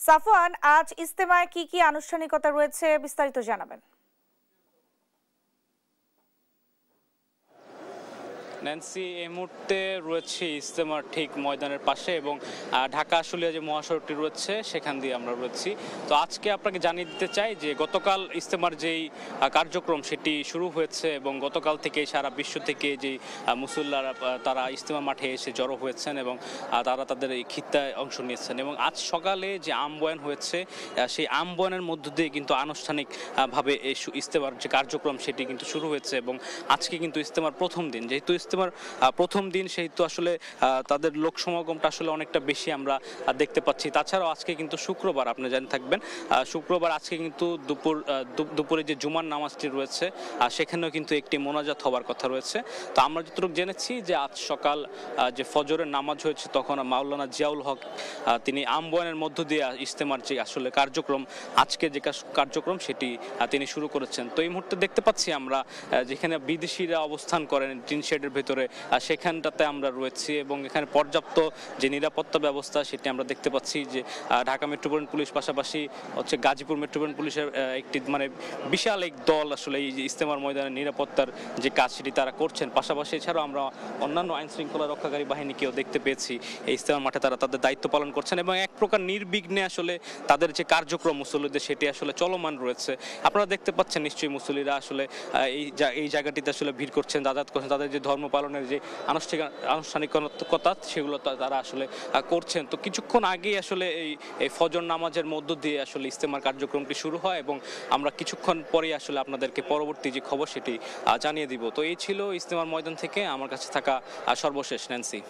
সাফওয়ান, আজ ইজতেমায় কি কি আনুষ্ঠানিকতা রয়েছে বিস্তারিত জানাবেন। ন্যান্সি, এই মুহূর্তে রয়েছে ইজতেমার ঠিক ময়দানের পাশে এবং ঢাকা আশুলিয়া যে মহাসড়কটি রয়েছে সেখান দিয়ে আমরা রয়েছি। তো আজকে আপনাকে জানিয়ে দিতে চাই যে গতকাল ইজতেমার যেই কার্যক্রম সেটি শুরু হয়েছে এবং গতকাল থেকে সারা বিশ্ব থেকে যেই মুসল্লারা তারা ইজতেমা মাঠে এসে জড়ো হয়েছেন এবং তারা তাদের এই খিত্তায় অংশ নিয়েছেন এবং আজ সকালে যে আমবয়ান হয়েছে সেই আমবয়ানের মধ্য দিয়ে কিন্তু আনুষ্ঠানিকভাবে এই ইজতেমার যে কার্যক্রম সেটি কিন্তু শুরু হয়েছে এবং আজকে কিন্তু ইজতেমার প্রথম দিন, যেহেতু ইজতেমার প্রথম দিন সেহেতু আসলে তাদের লোক সমাগমটা আসলে অনেকটা বেশি আমরা দেখতে পাচ্ছি। তাছাড়াও আজকে কিন্তু শুক্রবার, আপনি জানেন থাকবেন, শুক্রবার আজকে কিন্তু দুপুরে যে জুমার নামাজটি রয়েছে সেখানেও কিন্তু একটি মোনাজাত হওয়ার কথা রয়েছে। তো আমরা যতটুকু জেনেছি যে আজ সকাল যে ফজরের নামাজ হয়েছে তখন মাওলানা জিয়াউল হক তিনি আমবয়ানের মধ্য দিয়ে ইজতেমার যে আসলে কার্যক্রম, আজকে যে কার্যক্রম সেটি তিনি শুরু করেছেন। তো এই মুহূর্তে দেখতে পাচ্ছি আমরা যেখানে বিদেশিরা অবস্থান করেন টিন শেডের ভেতরে, সেখানটাতে আমরা রয়েছি এবং এখানে পর্যাপ্ত যে নিরাপত্তা ব্যবস্থা সেটি আমরা দেখতে পাচ্ছি যে ঢাকা মেট্রোপলিটন পুলিশ পাশাপাশি হচ্ছে গাজীপুর মেট্রোপলিটন পুলিশের একটি বিশাল এক দল আসলে এই যে ইজতেমার ময়দানের নিরাপত্তার যে কাজ সেটি তারা করছেন। পাশাপাশি এছাড়াও আমরা অন্যান্য আইন শৃঙ্খলা রক্ষাকারী বাহিনীকেও দেখতে পেয়েছি এই ইজতেমার মাঠে তারা তাদের দায়িত্ব পালন করছেন এবং এক প্রকার নির্বিঘ্নে আসলে তাদের যে কার্যক্রম মুসল্লিদের সেটি আসলে চলমান রয়েছে। আপনারা দেখতে পাচ্ছেন নিশ্চয়ই মুসল্লিরা আসলে এই জায়গাটিতে আসলে ভিড় করছেন, যাতায়াত করছেন, তাদের যে ধর্ম পালনের যে আনুষ্ঠানিকতা সেগুলো তারা আসলে করছেন। তো কিছুক্ষণ আগেই আসলে এই ফজর নামাজের মধ্য দিয়ে আসলে ইজতেমার কার্যক্রমটি শুরু হয় এবং আমরা কিছুক্ষণ পরেই আসলে আপনাদেরকে পরবর্তী যে খবর সেটি জানিয়ে দিব। তো এই ছিল ইজতেমার ময়দান থেকে আমার কাছে থাকা সর্বশেষ। ন্যান্সি।